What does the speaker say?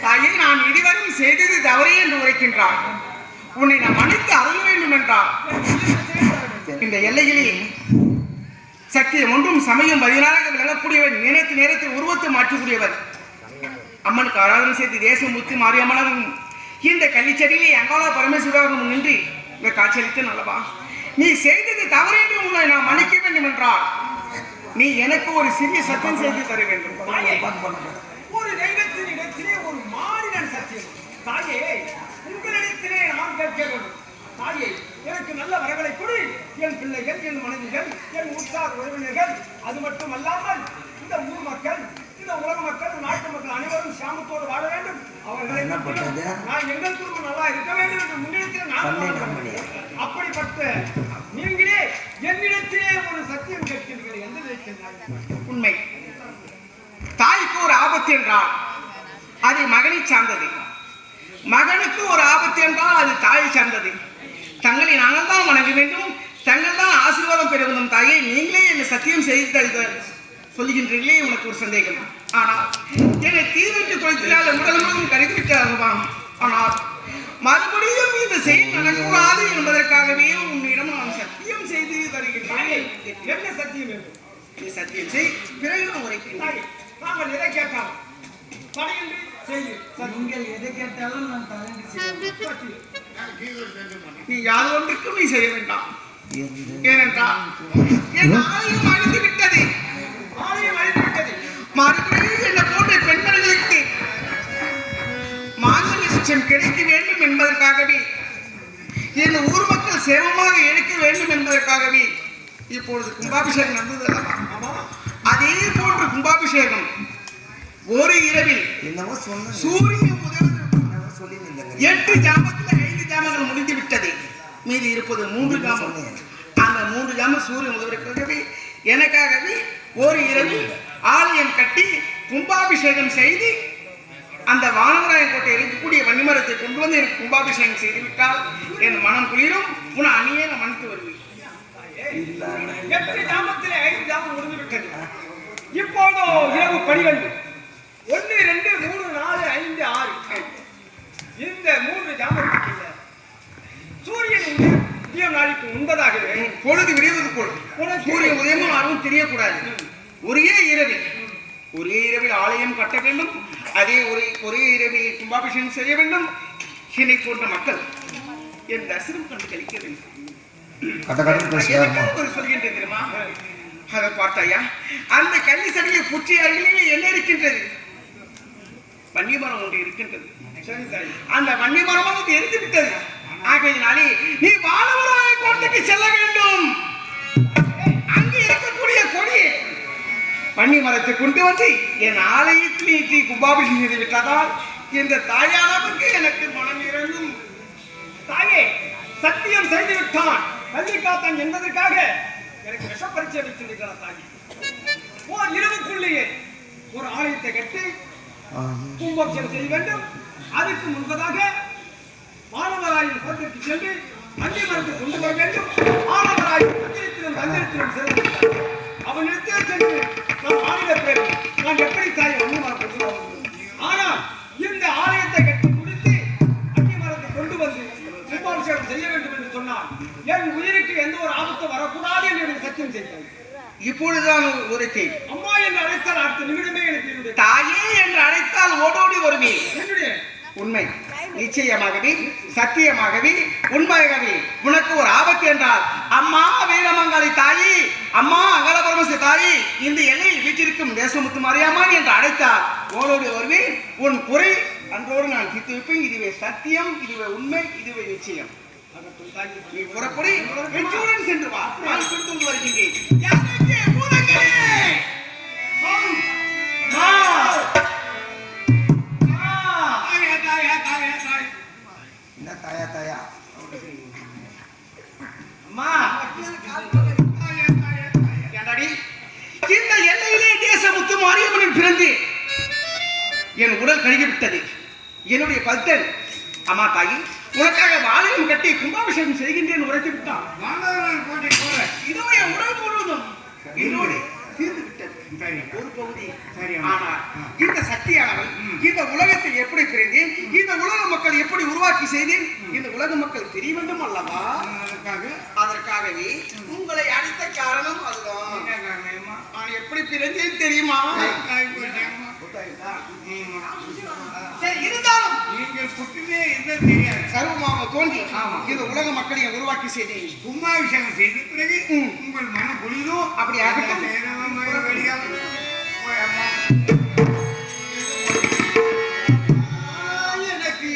தாயே, நான் இதுவரையும் செய்தது தவறே என்று உரைக்கின்றார். உன்னை நான் மன்னித்து அருள வேண்டும் என்றார். இந்த எல்லையிலே சத்தியம் ஒன்றும் சமயம் 16 விளங்கக்கூடியவன், நினைத்து நேரத்தில் உருவத்தை மாற்றக்கூடியவர், அம்மனுக்கு ஆராதனை செய்து தேசம் முத்தி மாரியம்மனும் இந்த கள்ளிச்செடியிலே அங்காள பரமேஸ்வரரும் நின்று இந்த காட்சியளித்து நல்லவா, நீ செய்தது தவறு என்று உன்னை நான் மன்னிக்க வேண்டும் என்றால் நீ எனக்கு ஒரு சிறிய சத்தியம் செய்து தர வேண்டும். ஒரு தெய்வத்தின் இடத்திலே ஒரு மாநிலன் சத்தியம். தாயே, உங்களிடத்திலே நான் கேட்க வேண்டும். தாயே, எனக்கு நல்ல வரங்களை கொடு. என் பிள்ளைகள், என் மனைவிகள், என் உற்றார் உறவினர்கள், அது மட்டும் அல்லாமல் இந்த ஊர் மக்கள், இந்த உலக மக்கள், நாட்டு மக்கள் அனைவரும் சாமத்தோடு வாழ வேண்டும். அவர்களை நான் எங்கள் குடும்பம் நல்லா இருக்க வேண்டும் என்று முன்னிடத்தில் நான் அப்படிப்பட்ட நீங்களே என்னிடத்திலே ஒரு சத்தியம் கேட்கிறீர்கள் என்று நினைக்கின்றனர். உண்மை. தாய்க்கு ஒரு ஆபத்து என்றால் அது மகனை சார்ந்தது, மகனுக்கு ஒரு ஆபத்து என்றால் அது தாயை சார்ந்தது. தங்களை நாங்கள் தான் வணங்க வேண்டும், தங்கள் தான் ஆசீர்வாதம் பெற வேண்டும். தாயே, நீங்களே என்னை சத்தியம் செய்து சொல்லுகின்றீர்களே, உனக்கு ஒரு சந்தேகம். ஆனால் என்னை தீவிட்டு கொடுத்தால் உடல் முழுவதும் கருதிவிட்டார்களாம். ஆனால் மறுபடியும் இந்த செயல் நடக்கூடாது என்பதற்காகவே உன்னிடம் நான் சத்தியம் செய்து தருகின்றேன். என்ன சத்தியம் வேண்டும்? நீ சத்தியம் செய், பிறகு நான் உரைக்கின்றேன். நாங்கள் எதை கேட்டாலும் தடையின்றி செய்து. நீங்கள் எதை கேட்டாலும் நான் தடையின்றி செய்வேன். நீ யார் ஒன்றுக்கும் நீ செய்ய வேண்டாம். ஏனென்றால் என் ஆலயம் அழிந்து விட்டது. மறுபடியும் என்ன போன்ற பெண்மணிகளுக்கு மாங்கல்ய சிச்சம் கிடைக்க வேண்டும் என்பதற்காகவே, இந்த ஊர் மக்கள் சேவமாக எடுக்க வேண்டும் என்பதற்காகவே இப்பொழுது கும்பாபிஷேகம் நடந்தது அல்லவா? அதே போன்ற கும்பாபிஷேகம் ஒரு இரவில் சூரியன் முதல் 8 ஜாமத்தில் 5 ஜாமங்கள் முடிந்து விட்டது. மீது இருப்பது 3 ஜாமம். அந்த 3 ஜாமம் சூரியன் முதல்வதற்காகவே எனக்காகவே ஒரு இரவில் ஆலயம் கட்டி கும்பாபிஷேகம் செய்து அந்த வானவராயன் கோட்டை இருக்கக்கூடிய வன்னிமரத்தை கொண்டு வந்து எனக்கு கும்பாபிஷேகம் செய்து விட்டால் என் மனம் குளிரும். உன அணியே நான் மன்னித்து வருவேன். 8 ஜாமத்திலே 5 ஜாமம் முடிந்து விட்டது. இப்போதோ இரவு 12 1 2 3 4 5 6 இந்த 3 ஜாமத்துக்கு சூரியன் உதயம் நாளைக்கு முன்பதாகவே பொழுது விடுவது போல் சூரிய உதயமும் யாரும் தெரியக்கூடாது. ஒரே இரவில் ஆலயம் கட்ட வேண்டும். அதே ஒரே இரவில் கும்பாபிஷேகம் செய்ய வேண்டும். என்னை போன்ற மக்கள் என் தரிசனம் கண்டு கழிக்க வேண்டும். சொல்கின்றேன் தெரியுமா? அதை பார்த்தாயா, அந்த கள்ளி சடையை புற்றி அருகிலே என்ன இருக்கின்றது? வன்னி மரம் ஒன்று இருக்கின்றது. அந்த வன்னி மரமும் எரிந்து விட்டது. ஆகையினாலே நீ வானவராய கோட்டைக்கு செல்ல வேண்டும். அங்கு இருக்கக்கூடிய கொடி வன்னி மரத்தை கொண்டு வந்து என் ஆலயத்தில் நீ கும்பாபிஷேகம் செய்து விட்டதால் இந்த தாயானவருக்கு எனக்கு மனம் இறங்கும். தாயே, சத்தியம் செய்து விட்டான் கல்விக்காத்தான் என்பதற்காக எனக்கு விஷ பரீட்சை வைத்திருக்கிறார். தாயே, ஓர் இரவுக்குள்ளேயே ஒரு ஆலயத்தை கட்டி கும்பாபிஷேகம் செய்ய வேண்டும். அதுக்கு முன்பதாக மாணவராயின் கோட்டைக்கு சென்று வன்னி மரத்தை கொண்டு வர வேண்டும். மாணவராயின் தந்திரத்திலும் சென்று அவனிடத்தில் சென்று நான் ஆலயத்தை நான் எப்படி தாயை வன்னி மரத்தை கொண்டு வர முடியும்? ஆனால் இந்த ஆலயத்தை கட்டி முடித்து வன்னி மரத்தை கொண்டு வந்து கும்பாபிஷேகம் செய்ய வேண்டும் என்று சொன்னால் என் உயிருக்கு எந்த ஒரு ஆபத்தும் வரக்கூடாது என்று எனக்கு சத்தியம் செய்தார். இப்பொழுதுதான் உரைத்தே. அம்மா என்று அழைத்தால் அடுத்த நிமிடமே எனக்கு தாயே என்று அழைத்தால் ஓடோடி வருவேன். உண்மை, நிச்சயமாகவே சத்தியமாகவே உண்மையாகவே உனக்கு ஒரு ஆபத்து என்றால் அம்மா வீரமங்காளி தாயி, அம்மா அகல பரமசி தாயி, இந்த எல்லையில் வீட்டிற்கும் தேசமுத்து மாரியாமா என்று அழைத்தால் ஓடோடி வருவேன். உன் குறை அன்றோடு நான் தீர்த்து வைப்பேன். இதுவே சத்தியம், இதுவே உண்மை, இதுவே நிச்சயம். நீ புறப்படி வெற்றியுடன் சென்று வா. நான் கொண்டு வருகின்றேன். இந்த எல்லையிலே தேசமுத்து மாரியம்மனின் பிறந்து என் உடல் கழுகிவிட்டது. என்னுடைய பக்தன் அம்மா தாயி உனக்காக ஆலயம் கட்டி கும்பாபிஷேகம் செய்கின்றேன் உரைத்து விட்டான். இதோ என் உடல் முழுவதும் என்னோடு தீர்ந்து விட்டது. சரி ஒரு பகுதி. சரி ஆனால் இந்த சக்தியானவள் இந்த உலகத்தை எப்படி பிறந்தேன், இந்த உலக மக்கள் எப்படி உருவாக்கி செய்தேன், இந்த உலக மக்கள் தெரிய வேண்டும் அல்லவா? அதற்காகவே உங்களை அழைத்த காரணம் அதுதான். என்ன காரணமா? நான் எப்படி பிறந்தேன் தெரியுமா? சரி, இருந்தாலும் நீங்கள் புத்திலே என்ன தெரியாது. சர்வமாக தோன்றி ஆமா. இந்த உலக மக்களை உருவாக்கி செய்தேன். கும்பாபிஷேகம் செய்த பிறகு உங்கள் மனம் பொழிதோ அப்படி ஆகட்டும். எனக்கு